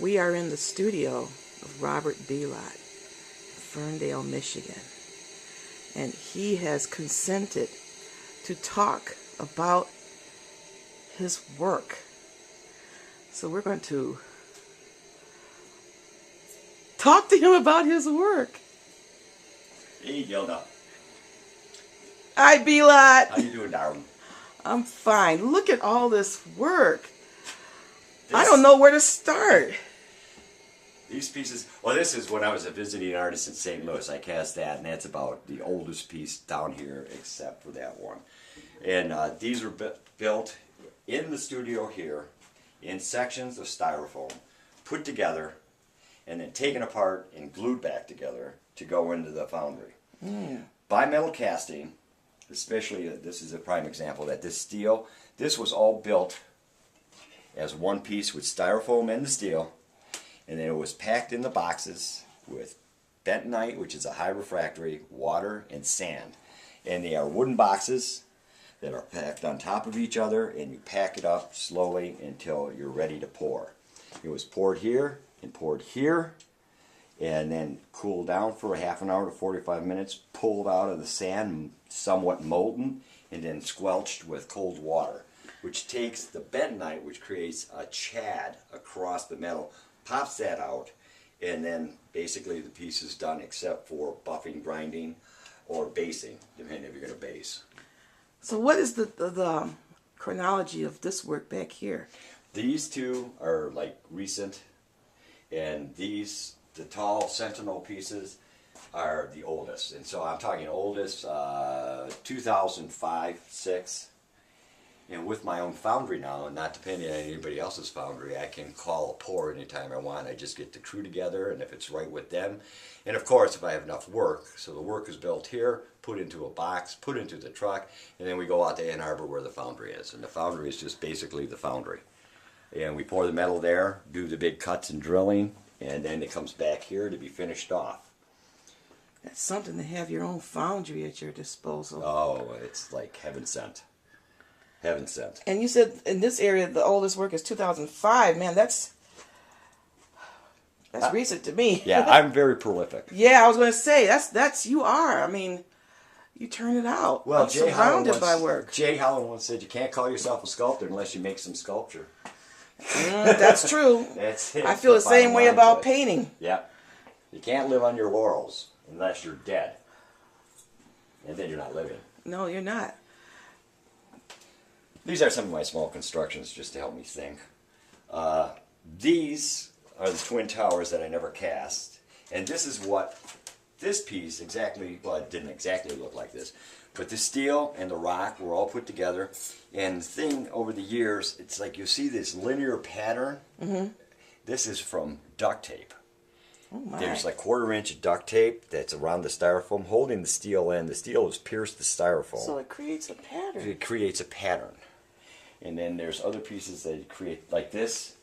We are in the studio of Robert Bielat, Ferndale, Michigan, and he has consented to talk about his work. So we're going to talk to him about his work. Hey, Gilda. Hi, Bielat. How you doing, darling? I'm fine. Look at all this work. I don't know where to start. These pieces, well, this is when I was a visiting artist in St. Louis. I cast that, and that's about the oldest piece down here, except for that one. And these were built in the studio here in sections of styrofoam, put together, and then taken apart and glued back together to go into the foundry. Bimetal casting, especially, this is a prime example, that this steel, this was all built as one piece with styrofoam and the steel, and then it was packed in the boxes with bentonite, which is a high refractory, water, and sand. And they are wooden boxes that are packed on top of each other, and you pack it up slowly until you're ready to pour. It was poured here and poured here, and then cooled down for a half an hour to 45 minutes, pulled out of the sand, somewhat molten, and then squelched with cold water, which takes the bentonite, which creates a chad across the metal, pops that out, and then basically the piece is done except for buffing, grinding, or basing, depending if you're going to base. So what is the chronology of this work back here? These two are like recent, and these, the tall Sentinel pieces, are the oldest. And so I'm talking oldest, 2005, 6. And with my own foundry now, and not depending on anybody else's foundry, I can call a pour anytime I want. I just get the crew together, and if it's right with them. And of course, if I have enough work, so the work is built here, put into a box, put into the truck, and then we go out to Ann Arbor where the foundry is. And the foundry is just basically the foundry. And we pour the metal there, do the big cuts and drilling, and then it comes back here to be finished off. That's something to have your own foundry at your disposal. Oh, it's like heaven sent. Heaven sent. And you said in this area the oldest work is 2005. Man, that's recent to me. Yeah, I'm very prolific. Yeah, I was going to say that's you are. I mean, you turn it out. Well, I'm surrounded by work. Jay Holland once said you can't call yourself a sculptor unless you make some sculpture. That's true. That's it. I feel the same way about painting. Yeah, you can't live on your laurels unless you're dead, and then you're not living. No, you're not. These are some of my small constructions just to help me think. These are the twin towers that I never cast. And this is what this piece exactly, well, it didn't exactly look like this, but the steel and the rock were all put together. And the thing over the years, it's like you see this linear pattern. This is from duct tape. Oh my. There's like 1/4 inch of duct tape that's around the styrofoam holding the steel in. The steel has pierced the styrofoam. So it creates a pattern. It creates a pattern. And then there's other pieces that create, like this.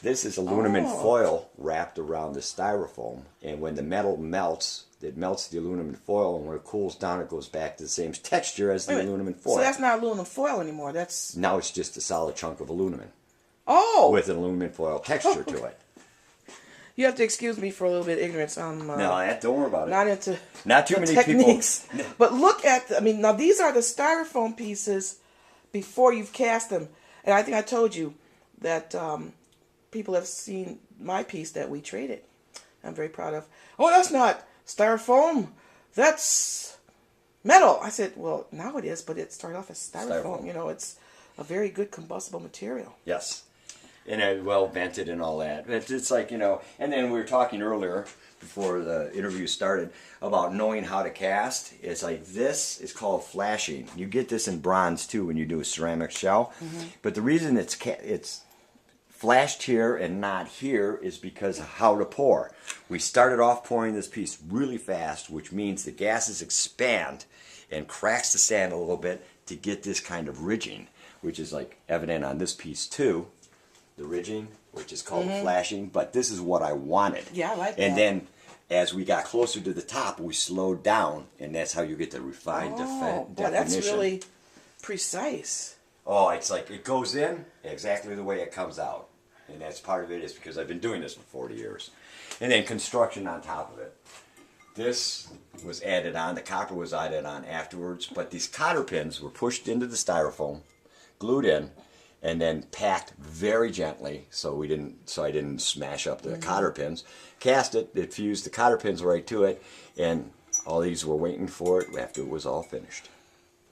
This is aluminum foil wrapped around the styrofoam. And when the metal melts, it melts the aluminum foil. And when it cools down, it goes back to the same texture as the aluminum foil. So that's not aluminum foil anymore. That's now it's just a solid chunk of aluminum. Oh! With an aluminum foil texture to it. You have to excuse me for a little bit of ignorance. I'm No, don't worry about it. not into Not too many techniques. people. But look at, I mean, now these are the styrofoam pieces before you've cast them. And I think I told you that people have seen my piece that we traded. I'm very proud of. Oh, that's not styrofoam. That's metal. I said, well, now it is, but it started off as styrofoam. You know, it's a very good combustible material. Yes. And well vented and all that. It's like, you know, and then we were talking earlier, before the interview started, about knowing how to cast. It's like this is called flashing. You get this in bronze too when you do a ceramic shell. But the reason it's flashed here and not here is because of how to pour. We started off pouring this piece really fast, which means the gases expand and cracks the sand a little bit to get this kind of ridging, which is like evident on this piece too. The ridging, which is called flashing, but this is what I wanted. Yeah, I like that. And then as we got closer to the top, we slowed down, and that's how you get the refined definition. Boy, that's really precise. Oh, it's like it goes in exactly the way it comes out. And that's part of it is because I've been doing this for 40 years. And then construction on top of it. This was added on, the copper was added on afterwards, but these cotter pins were pushed into the styrofoam, glued in, and then packed very gently so I didn't smash up the cotter pins. Cast it, it fused the cotter pins right to it, and all these were waiting for it after it was all finished.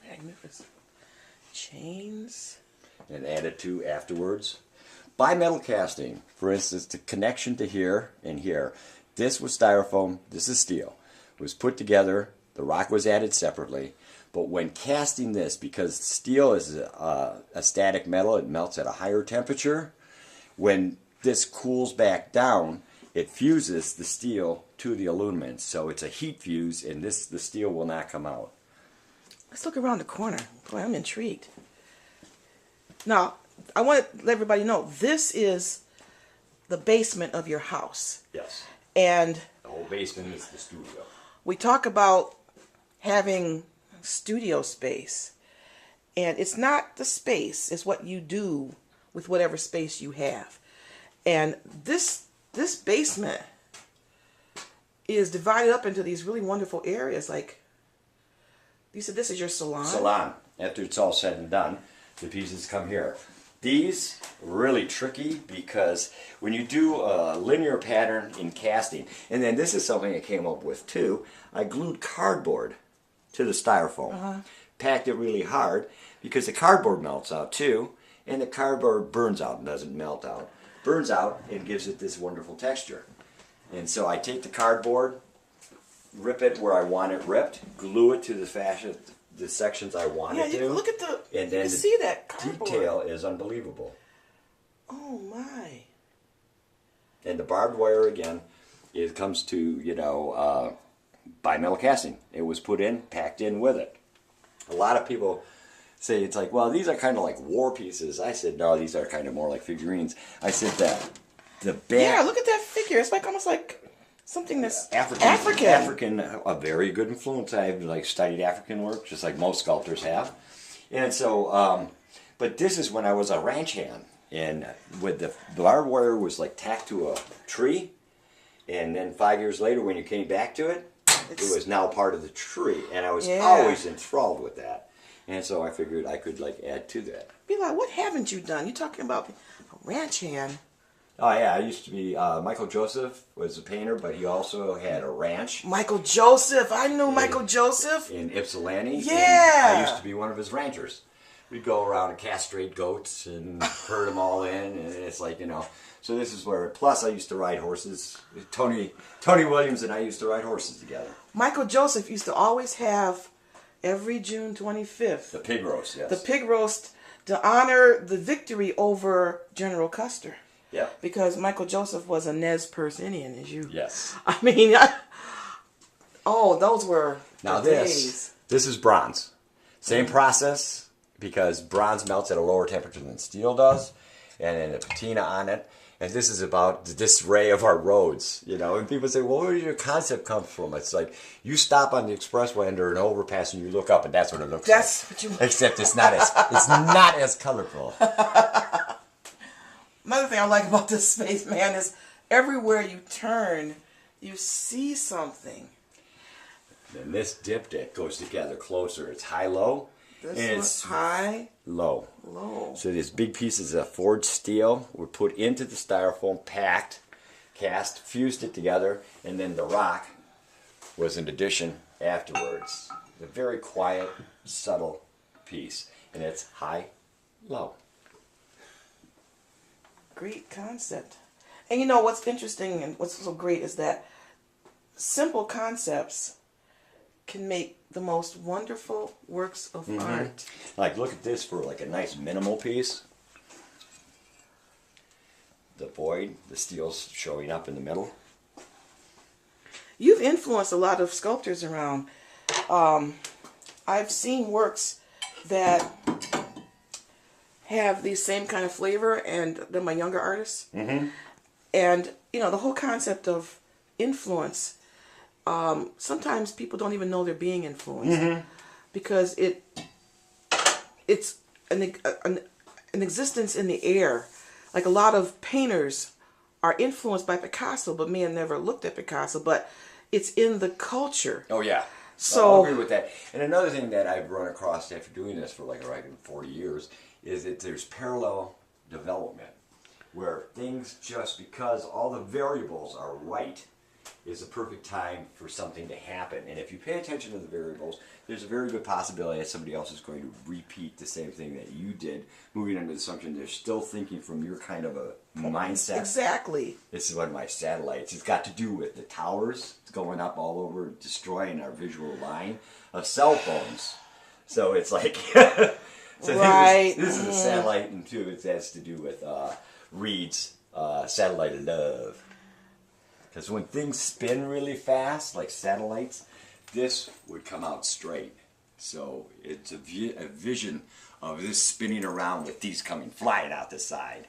Magnificent. Chains. And added to afterwards. Bimetal casting, for instance, the connection to here and here. This was styrofoam, this is steel. It was put together, the rock was added separately, but when casting this, because steel is a static metal, it melts at a higher temperature. When this cools back down, it fuses the steel to the aluminum. So it's a heat fuse, and the steel will not come out. Let's look around the corner. Boy, I'm intrigued. Now, I want to let everybody know, this is the basement of your house. Yes. And the whole basement is the studio. We talk about having studio space. And it's not the space, it's what you do with whatever space you have. And this basement is divided up into these really wonderful areas. Like, you said this is your salon? Salon. After it's all said and done, the pieces come here. These are really tricky because when you do a linear pattern in casting, and then this is something I came up with too, I glued cardboard to the styrofoam. Packed it really hard because the cardboard melts out too, and the cardboard burns out and doesn't melt out. Burns out and gives it this wonderful texture. And so I take the cardboard, rip it where I want it ripped, glue it to the fashion, the sections I want it to. Look at the, and you then can see that cardboard. Detail is unbelievable. Oh my. And the barbed wire again, it comes to, you know, bimetal casting. It was put in, packed in with it. A lot of people say it's like, well, these are kind of like war pieces. I said, no, these are kind of more like figurines. I said that the back. Yeah, look at that figure. It's like almost like something that's African. A very good influence. I've like studied African work, just like most sculptors have. And so, but this is when I was a ranch hand, and with the barbed wire was like tacked to a tree, and then 5 years later, when you came back to it, it was now part of the tree, and I was always enthralled with that. And so I figured I could like add to that. Bielat, what haven't you done? You're talking about a ranch hand. Oh yeah, I used to be, Michael Joseph was a painter, but he also had a ranch. Michael Joseph, I knew Michael Joseph. In Ypsilanti. Yeah. And I used to be one of his ranchers. We'd go around and castrate goats and herd them all in, and it's like, you know, so this is where, plus I used to ride horses. Tony Williams and I used to ride horses together. Michael Joseph used to always have, every June 25th, The pig roast, yes. the pig roast to honor the victory over General Custer. Yeah. Because Michael Joseph was a Nez Perce Indian, as you. Yes. I mean, those were Now the days. this is bronze. Same process, because bronze melts at a lower temperature than steel does, and then a patina on it. And this is about the disarray of our roads, you know. And people say, well, where did your concept come from? It's like, you stop on the expressway under an overpass and you look up, and that's what it looks That's like. what you. Except it's not as colorful. Another thing I like about this space, man, is everywhere you turn, you see something. Then this dip that goes together closer. It's high-low. This and one's it's high, low. low. So these big pieces of forged steel were put into the styrofoam, packed, cast, fused it together, and then the rock was an addition afterwards. A very quiet, subtle piece. And it's high, low. Great concept. And you know what's interesting and what's so great is that simple concepts can make the most wonderful works of art. Like, look at this for like a nice minimal piece. The void, the steel's showing up in the middle. You've influenced a lot of sculptors around. I've seen works that have the same kind of flavor, and they're my younger artists. And, you know, the whole concept of influence, sometimes people don't even know they're being influenced because it's an existence in the air like a lot of painters are influenced by Picasso, but may have never looked at Picasso, but it's in the culture. Oh yeah. So I'll agree with that. And another thing that I've run across after doing this for like 40 years is that there's parallel development where things, just because all the variables are right, is the perfect time for something to happen. And if you pay attention to the variables, there's a very good possibility that somebody else is going to repeat the same thing that you did, moving under the assumption they're still thinking from your kind of a mindset. exactly. This is one of my satellites. It's got to do with the towers going up all over, destroying our visual line of cell phones. So it's like, so Right. this is a satellite, and too, it has to do with Reed's satellite of love. Because when things spin really fast, like satellites, this would come out straight. So it's a vision of this spinning around with these coming flying out the side.